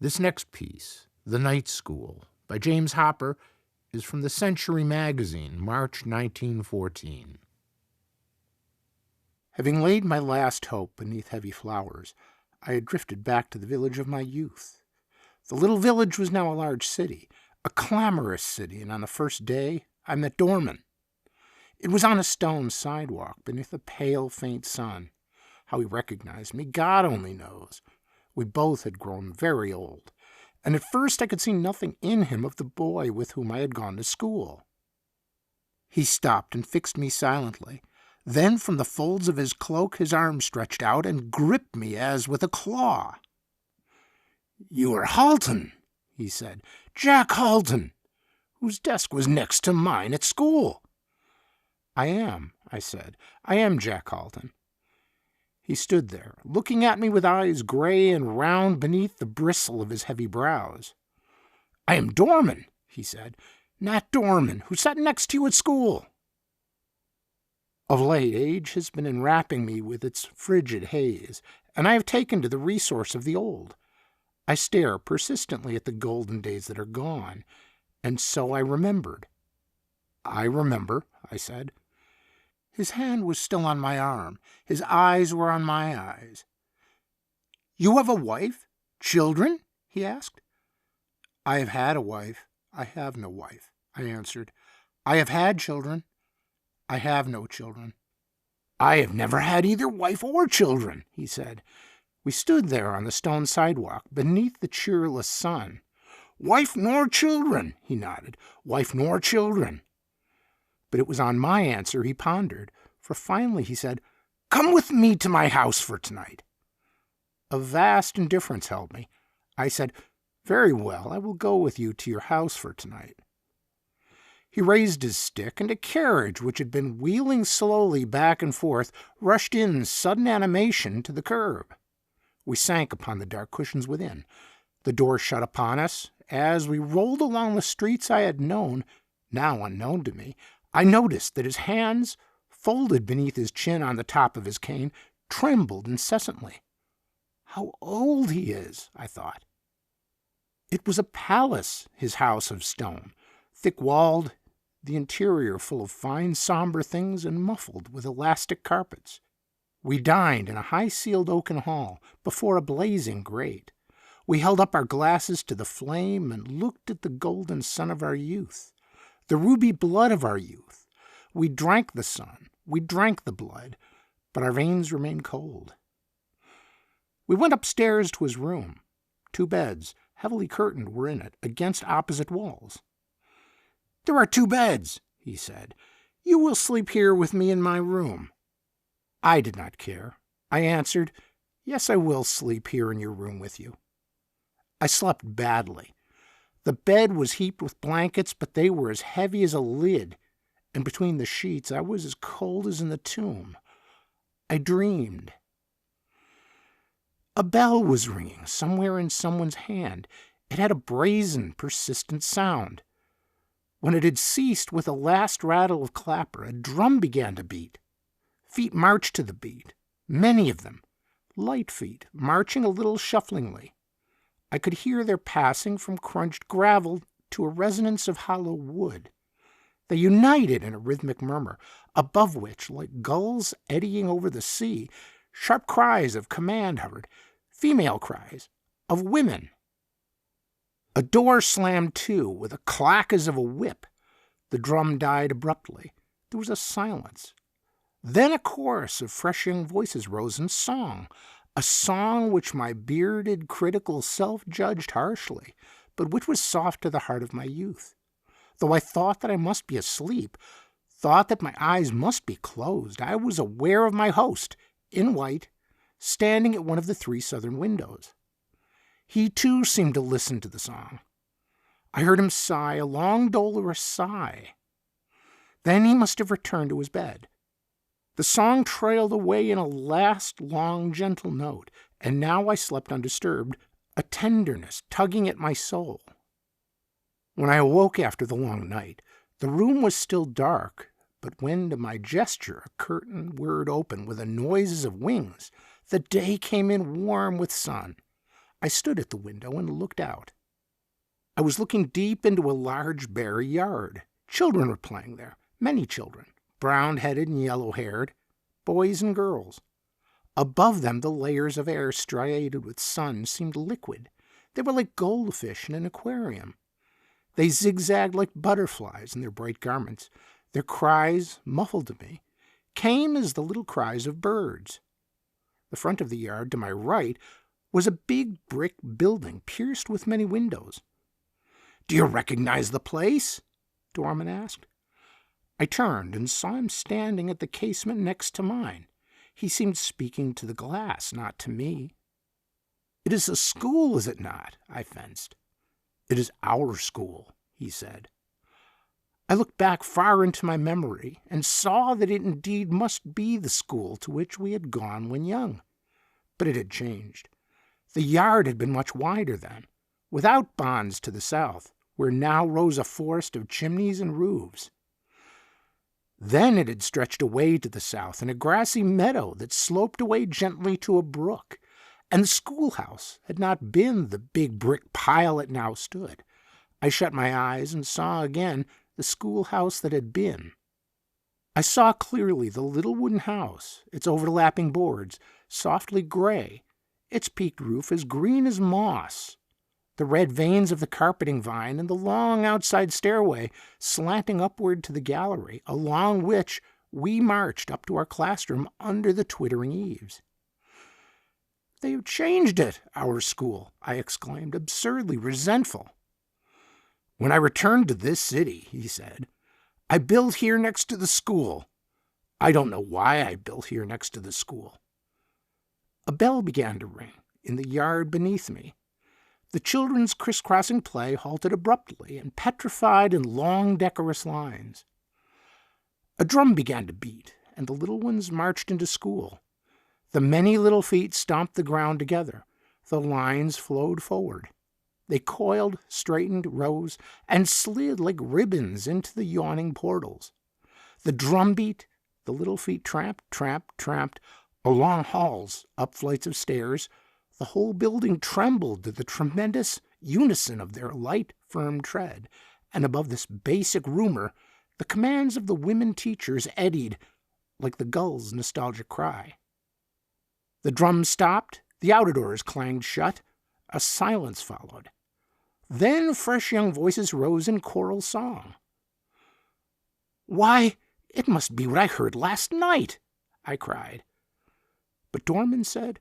This next piece, The Night School, by James Hopper, is from the Century magazine, March 1914. Having laid my last hope beneath heavy flowers, I had drifted back to the village of my youth. The little village was now a large city, a clamorous city, and on the first day I met Dorman. It was on a stone sidewalk beneath a pale, faint sun. How he recognized me, God only knows. We both had grown very old, and at first I could see nothing in him of the boy with whom I had gone to school. He stopped and fixed me silently. Then from the folds of his cloak his arm stretched out and gripped me as with a claw. "You are Halton," he said. "Jack Halton, whose desk was next to mine at school." "I am," I said. "I am Jack Halton." He stood there, looking at me with eyes gray and round beneath the bristle of his heavy brows. "I am Dorman," he said. "Nat Dorman, who sat next to you at school." Of late, age has been enwrapping me with its frigid haze, and I have taken to the resource of the old. I stare persistently at the golden days that are gone, and so I remembered. "I remember," I said. His hand was still on my arm. His eyes were on my eyes. "You have a wife? Children?" he asked. "I have had a wife. I have no wife," I answered. "I have had children. I have no children." "I have never had either wife or children," he said. We stood there on the stone sidewalk beneath the cheerless sun. "Wife nor children," he nodded. "Wife nor children." But it was on my answer he pondered, for finally he said, "Come with me to my house for tonight." A vast indifference held me. I said, "Very well, I will go with you to your house for tonight." He raised his stick, and a carriage which had been wheeling slowly back and forth rushed in sudden animation to the curb. We sank upon the dark cushions within. The door shut upon us. As we rolled along the streets I had known, now unknown to me, I noticed that his hands, folded beneath his chin on the top of his cane, trembled incessantly. "How old he is," I thought. It was a palace, his house of stone, thick-walled, the interior full of fine sombre things and muffled with elastic carpets. We dined in a high-ceiled oaken hall, before a blazing grate. We held up our glasses to the flame and looked at the golden sun of our youth, the ruby blood of our youth. We drank the sun, we drank the blood, but our veins remained cold. We went upstairs to his room. 2 beds, heavily curtained, were in it, against opposite walls. "There are 2 beds," he said. "You will sleep here with me in my room." I did not care. I answered, "Yes, I will sleep here in your room with you." I slept badly. The bed was heaped with blankets, but they were as heavy as a lid, and between the sheets I was as cold as in the tomb. I dreamed. A bell was ringing somewhere in someone's hand. It had a brazen, persistent sound. When it had ceased with a last rattle of clapper, a drum began to beat. Feet marched to the beat, many of them, light feet, marching a little shufflingly. I could hear their passing from crunched gravel to a resonance of hollow wood. They united in a rhythmic murmur, above which, like gulls eddying over the sea, sharp cries of command hovered, female cries of women. A door slammed to with a clack as of a whip. The drum died abruptly. There was a silence. Then a chorus of fresh young voices rose in song, a song which my bearded, critical self judged harshly, but which was soft to the heart of my youth. Though I thought that I must be asleep, thought that my eyes must be closed, I was aware of my host, in white, standing at one of the 3 southern windows. He, too, seemed to listen to the song. I heard him sigh, a long, dolorous sigh. Then he must have returned to his bed. The song trailed away in a last long, gentle note, and now I slept undisturbed, a tenderness tugging at my soul. When I awoke after the long night, the room was still dark, but when to my gesture a curtain whirred open with the noises of wings, the day came in warm with sun. I stood at the window and looked out. I was looking deep into a large bare yard. Children were playing there, many children, brown-headed and yellow-haired, boys and girls. Above them, the layers of air striated with sun seemed liquid. They were like goldfish in an aquarium. They zigzagged like butterflies in their bright garments. Their cries, muffled to me, came as the little cries of birds. The front of the yard to my right was a big brick building pierced with many windows. "Do you recognize the place?" Dorman asked. I turned and saw him standing at the casement next to mine. He seemed speaking to the glass, not to me. "It is a school, is it not?" I fenced. "It is our school," he said. I looked back far into my memory and saw that it indeed must be the school to which we had gone when young. But it had changed. The yard had been much wider then, without bonds to the south, where now rose a forest of chimneys and roofs. Then it had stretched away to the south in a grassy meadow that sloped away gently to a brook, and the schoolhouse had not been the big brick pile it now stood. I shut my eyes and saw again the schoolhouse that had been. I saw clearly the little wooden house, its overlapping boards softly gray, its peaked roof as green as moss, the red veins of the carpeting vine, and the long outside stairway slanting upward to the gallery, along which we marched up to our classroom under the twittering eaves. "They have changed it, our school," I exclaimed, absurdly resentful. "When I returned to this city," he said, "I built here next to the school. I don't know why I built here next to the school." A bell began to ring in the yard beneath me. The children's crisscrossing play halted abruptly and petrified in long, decorous lines. A drum began to beat, and the little ones marched into school. The many little feet stomped the ground together. The lines flowed forward. They coiled, straightened, rose, and slid like ribbons into the yawning portals. The drum beat, the little feet tramped, tramped, tramped, along halls, up flights of stairs. The whole building trembled to the tremendous unison of their light, firm tread, and above this basic rumor, the commands of the women teachers eddied like the gull's nostalgic cry. The drums stopped, the outer doors clanged shut, a silence followed. Then fresh young voices rose in choral song. "Why, it must be what I heard last night!" I cried. But Dorman said,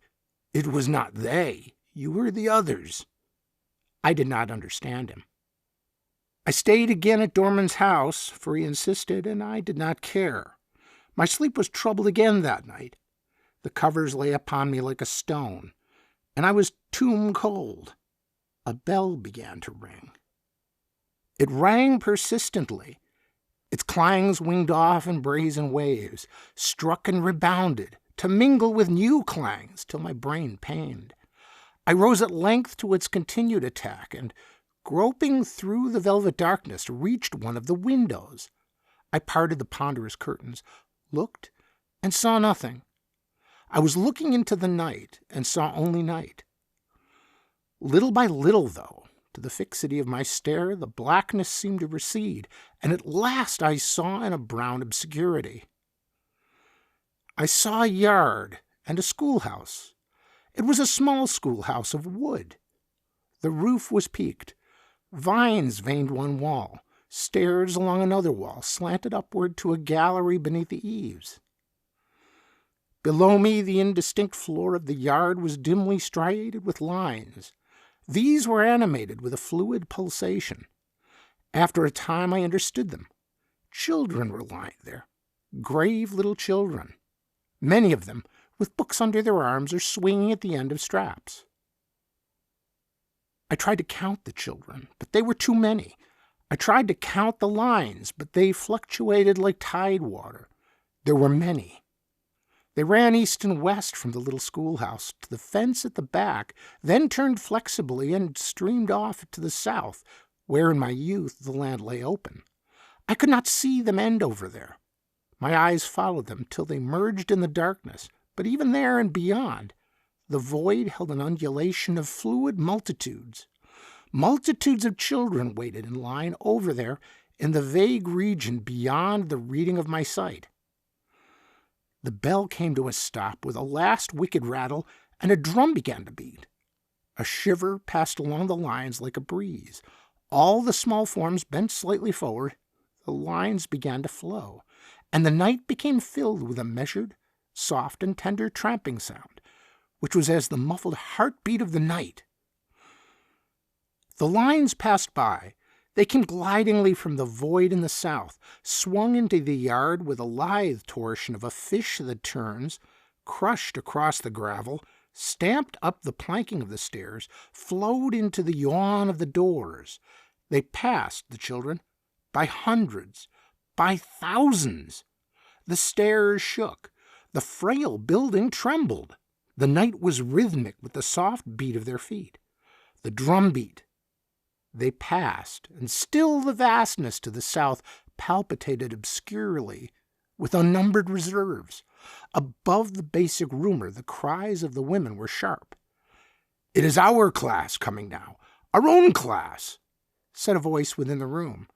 "It was not they. You were the others." I did not understand him. I stayed again at Dorman's house, for he insisted, and I did not care. My sleep was troubled again that night. The covers lay upon me like a stone, and I was tomb cold. A bell began to ring. It rang persistently. Its clangs winged off in brazen waves, struck and rebounded, to mingle with new clangs till my brain pained. I rose at length to its continued attack, and, groping through the velvet darkness, reached one of the windows. I parted the ponderous curtains, looked, and saw nothing. I was looking into the night, and saw only night. Little by little, though, to the fixity of my stare, the blackness seemed to recede, and at last I saw in a brown obscurity. I saw a yard and a schoolhouse. It was a small schoolhouse of wood. The roof was peaked. Vines veined one wall. Stairs along another wall slanted upward to a gallery beneath the eaves. Below me, the indistinct floor of the yard was dimly striated with lines. These were animated with a fluid pulsation. After a time, I understood them. Children were lying there, grave little children, many of them with books under their arms or swinging at the end of straps. I tried to count the children, but they were too many. I tried to count the lines, but they fluctuated like tide water. There were many. They ran east and west from the little schoolhouse to the fence at the back, then turned flexibly and streamed off to the south, where in my youth the land lay open. I could not see them end over there. My eyes followed them till they merged in the darkness, but even there and beyond, The void held an undulation of fluid multitudes. Multitudes of children waited in line over there in the vague region beyond the reading of my sight. The bell came to a stop with a last wicked rattle, and a drum began to beat. A shiver passed along the lines like a breeze. All the small forms bent slightly forward. The lines began to flow, and the night became filled with a measured, soft, and tender tramping sound, which was as the muffled heartbeat of the night. The lines passed by. They came glidingly from the void in the south, swung into the yard with a lithe torsion of a fish that turns, crushed across the gravel, stamped up the planking of the stairs, flowed into the yawn of the doors. They passed, the children, by hundreds, by thousands. The stairs shook. The frail building trembled. The night was rhythmic with the soft beat of their feet. The drum beat. They passed, and still the vastness to the south palpitated obscurely with unnumbered reserves. Above the basic rumor, the cries of the women were sharp. "It is our class coming now, our own class," said a voice within the room.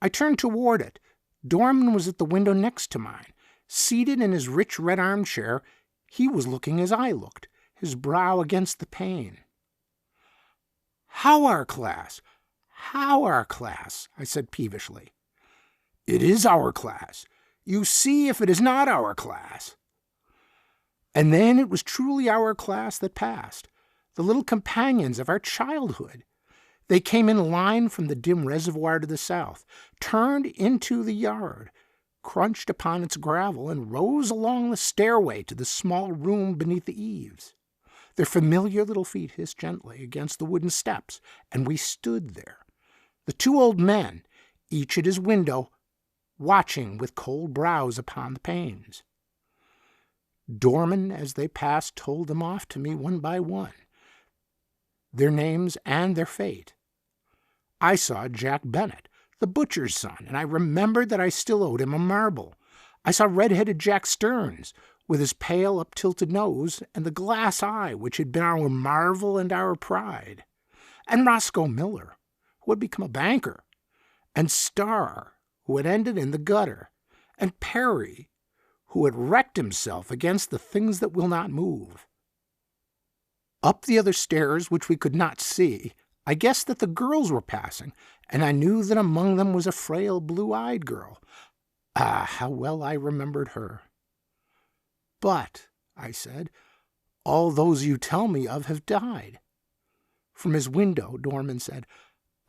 I turned toward it. Dorman was at the window next to mine. Seated in his rich red armchair, he was looking as I looked, his brow against the pane. "How our class? How our class?" I said peevishly. "It is our class. You see if it is not our class." And then it was truly our class that passed, the little companions of our childhood. They came in line from the dim reservoir to the south, turned into the yard, crunched upon its gravel, and rose along the stairway to the small room beneath the eaves. Their familiar little feet hissed gently against the wooden steps, and we stood there, the two old men, each at his window, watching with cold brows upon the panes. Dorman, as they passed, told them off to me one by one, their names and their fate. I saw Jack Bennet, the butcher's son, and I remembered that I still owed him a marble. I saw red-headed Jack Stearns, with his pale up-tilted nose and the glass eye which had been our marvel and our pride, and Roscoe Miller, who had become a banker, and Starr, who had ended in the gutter, and Perry, who had wrecked himself against the things that will not move. Up the other stairs, which we could not see, I guessed that the girls were passing, and I knew that among them was a frail, blue-eyed girl. Ah, how well I remembered her. "But," I said, "all those you tell me of have died." From his window, Dorman said,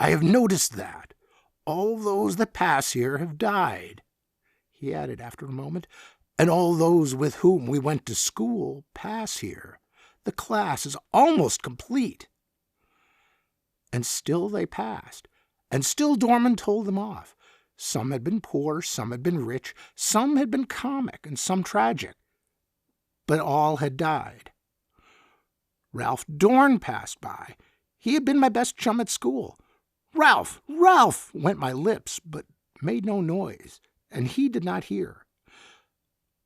"I have noticed that. All those that pass here have died." He added after a moment, "And all those with whom we went to school pass here. The class is almost complete." And still they passed, and still Dorman told them off. Some had been poor, some had been rich, some had been comic, and some tragic. But all had died. Ralph Dorn passed by. He had been my best chum at school. "Ralph! Ralph!" went my lips, but made no noise, and he did not hear.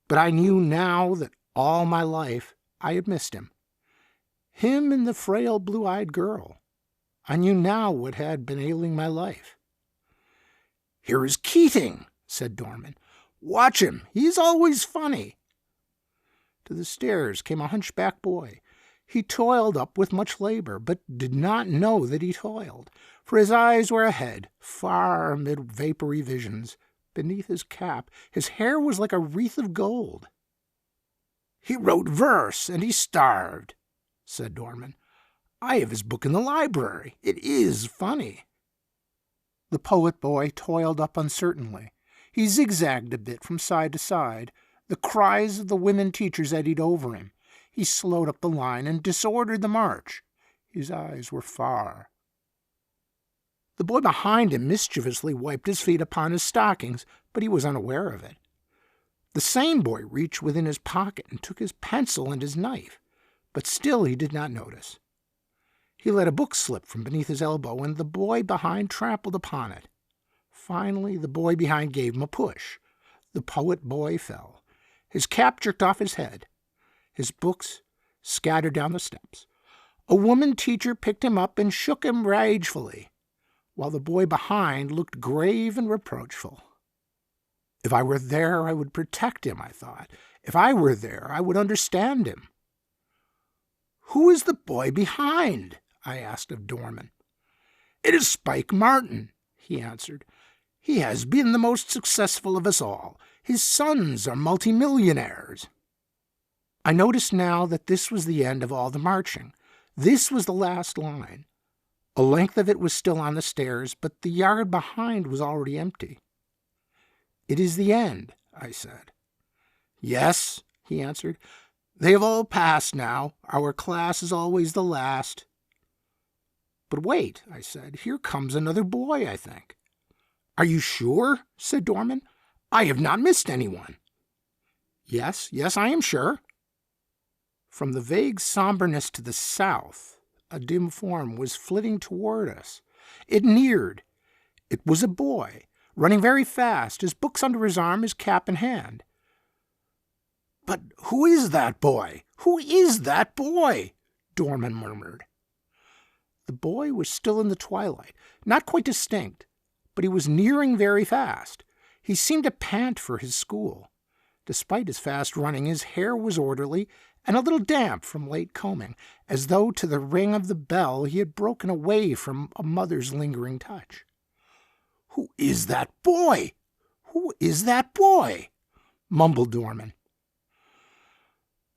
But I knew now that all my life I had missed him. Him and the frail blue-eyed girl. I knew now what had been ailing my life. "Here is Keating," said Dorman. "Watch him. He is always funny." To the stairs came a hunchback boy. He toiled up with much labor, but did not know that he toiled, for his eyes were ahead, far amid vapory visions. Beneath his cap, his hair was like a wreath of gold. "He wrote verse, and he starved," said Dorman. "I have his book in the library. It is funny." The poet boy toiled up uncertainly. He zigzagged a bit from side to side. The cries of the women teachers eddied over him. He slowed up the line and disordered the march. His eyes were far. The boy behind him mischievously wiped his feet upon his stockings, but he was unaware of it. The same boy reached within his pocket and took his pencil and his knife, but still he did not notice. He let a book slip from beneath his elbow, and the boy behind trampled upon it. Finally, the boy behind gave him a push. The poet boy fell. His cap jerked off his head. His books, scattered down the steps. A woman teacher picked him up and shook him ragefully, while the boy behind looked grave and reproachful. If I were there, I would protect him, I thought. If I were there, I would understand him. "Who is the boy behind?" I asked of Dorman. "It is Spike Martin," he answered. "He has been the most successful of us all. His sons are multimillionaires." I noticed now that this was the end of all the marching. This was the last line. A length of it was still on the stairs, but the yard behind was already empty. "It is the end," I said. "Yes," he answered. "They have all passed now. Our class is always the last." "But wait," I said. "Here comes another boy, I think." "Are you sure?" said Dorman. "I have not missed anyone." Yes, I am sure." From the vague somberness to the south, a dim form was flitting toward us. It neared. It was a boy, running very fast, his books under his arm, his cap in hand. "But who is that boy? Who is that boy?" Dorman murmured. The boy was still in the twilight, not quite distinct, but he was nearing very fast. He seemed to pant for his school. Despite his fast running, his hair was orderly and a little damp from late combing, as though to the ring of the bell he had broken away from a mother's lingering touch. "Who is that boy? Who is that boy?" mumbled Dorman.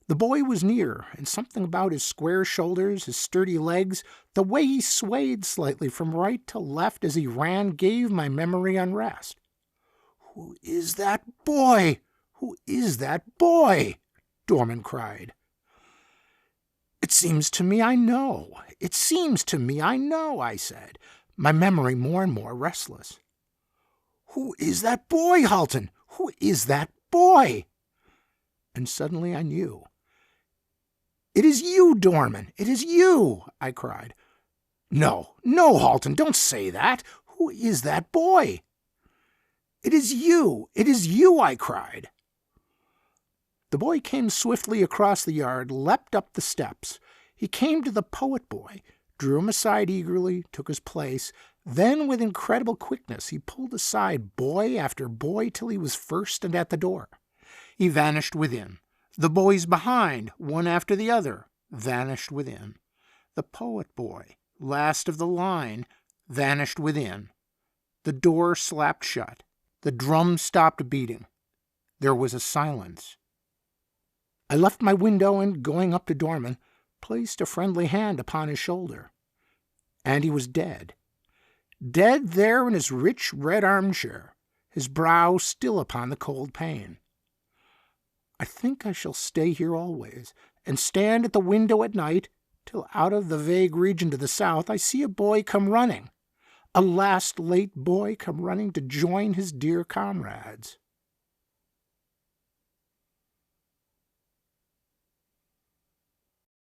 The boy was near, and something about his square shoulders, his sturdy legs, the way he swayed slightly from right to left as he ran gave my memory unrest. "Who is that boy? Who is that boy?" Dorman cried. "It seems to me I know. It seems to me I know," I said, my memory more and more restless. "Who is that boy, Halton? Who is that boy?" And suddenly I knew. "It is you, Dorman! It is you!" I cried. No, Halton, don't say that! Who is that boy?" "It is you! It is you!" I cried. The boy came swiftly across the yard, leapt up the steps. He came to the poet boy, drew him aside eagerly, took his place. Then, with incredible quickness, he pulled aside boy after boy till he was first and at the door. He vanished within. The boys behind, one after the other, vanished within. The poet boy, last of the line, vanished within. The door slapped shut. The drum stopped beating. There was a silence. I left my window and, going up to Dorman, placed a friendly hand upon his shoulder. And he was dead. Dead there in his rich red armchair, his brow still upon the cold pane. I think I shall stay here always, and stand at the window at night, till out of the vague region to the south I see a boy come running, a last late boy come running to join his dear comrades.